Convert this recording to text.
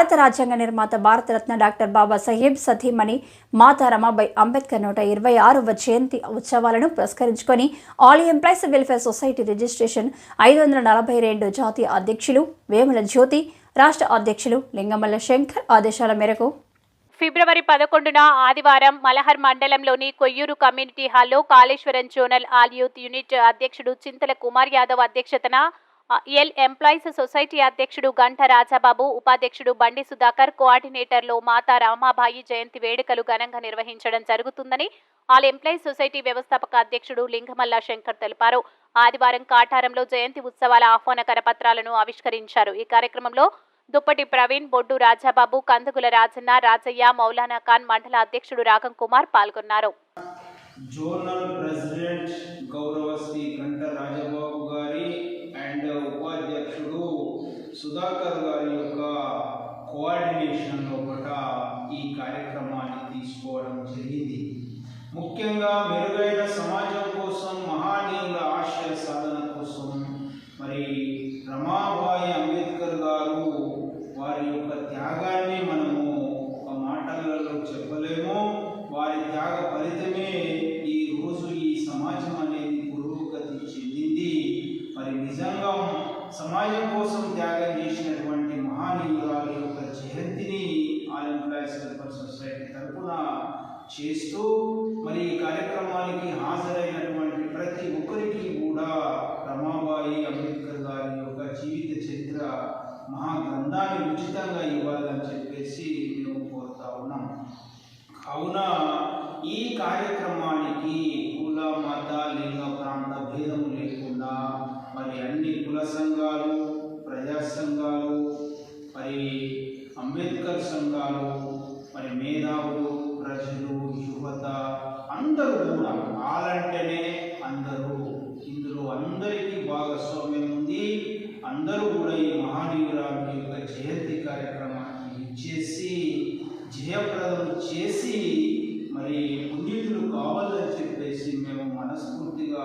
భారత రాజ్యాంగ నిర్మాత భారతరత్న డాక్టర్ బాబాసాహెబ్ సతీమణి మాతా రమాబాయి అంబేద్కర్ 126వ జయంతి ఉత్సవాలను పురస్కరించుకొని all employees welfare society registration 542 జాతీయ అధ్యక్షులు వేముల జ్యోతి, రాష్ట్ర అధ్యక్షులు లింగమల్ల శంకర్ ఆదేశాల మేరకు ఫిబ్రవరి 11న ఆదివారం మలహర్ మండలంలోని కొయ్యూరు కమ్యూనిటీ హాల్లో Kaleshwaram zonal all youth unit అధ్యక్షుడు చింతల కుమార్ యాదవ్ అధ్యక్షతన ఎల్ ఎంప్లాయీస్ సొసైటీ అధ్యక్షుడు గంట రాజాబాబు, ఉపాధ్యక్షుడు బండి సుధాకర్, కోఆర్డినేటర్లో మాతా రామాబాయి జయంతి వేడుకలు ఘనంగా నిర్వహించడం జరుగుతుందని ఆల్ ఎంప్లాయీస్ సొసైటీ వ్యవస్థాపక అధ్యక్షుడు లింగమల్ల శంకర్ తెలిపారు. ఆదివారం కాటారంలో జయంతి ఉత్సవాల ఆహ్వాన కరపత్రాలను ఆవిష్కరించారు. ఈ కార్యక్రమంలో దుప్పటి ప్రవీణ్, బొడ్డు రాజాబాబు, కందుగుల రాజన్న, రాజయ్య, మౌలానా ఖాన్, మండల అధ్యక్షుడు రాగం కుమార్ పాల్గొన్నారు. జోనల్ ప్రెసిడెంట్ గౌరవ శ్రీ గంట రాజబాబు గారి అండ్ ఉపాధ్యక్షుడు సుధాకర్ గారి యొక్క కోఆర్డినేషన్ లోపల ఈ కార్యక్రమాన్ని తీసుకోవడం జరిగింది. ముఖ్యంగా మెరుగైన సమాజం కోసం, మహానీయుల ఆశయ సాధన కోసం మరి రమాబాయి అంబేద్కర్ గారు వారి యొక్క త్యాగాన్ని మనము ఒక మాటలలో చెప్పలేము. వారి త్యాగ ఫలితమే ఈ రోజు ఈ సమాజం అనేది పురోగతి చెందింది. మరి నిజంగా సమాజం కోసం త్యాగం చేసినటువంటి మహానీయురాల యొక్క జయంతిని ఆల్ ఎంప్లాయీస్ వెల్ఫేర్ సొసైటీ తరఫున చేస్తూ మరి ఈ కార్యక్రమానికి హాజరైనటువంటి ప్రతి ఒక్కరికి కూడా రమాబాయి అంబేద్కర్ గారి యొక్క జీవిత చరిత్ర మహాగ్రంథాన్ని ఉచితంగా ఇవ్వాలని చెప్పేసి మేము కోరుతా ఉన్నాం. కావున ఈ కార్యక్రమానికి కుల, మత, లింగ, ప్రాంత భేదం లేకుండా మరి అన్ని కుల సంఘాలు, ప్రజా సంఘాలు, మరి అంబేద్కర్ సంఘాలు, మరి మేధావులు, ప్రజలు, యువత అందరూ కూడా ఆలంటేనే అందరూ, ఇందులో అందరికీ భాగస్వామ్యం ఉంది. అందరూ కూడా ఈ మహానీయురాలు యొక్క జయంతి కార్యక్రమాన్ని ఇచ్చేసి జయప్రదం చేసి మరి పుణ్యతులు కావాలని చెప్పేసి మేము మనస్ఫూర్తిగా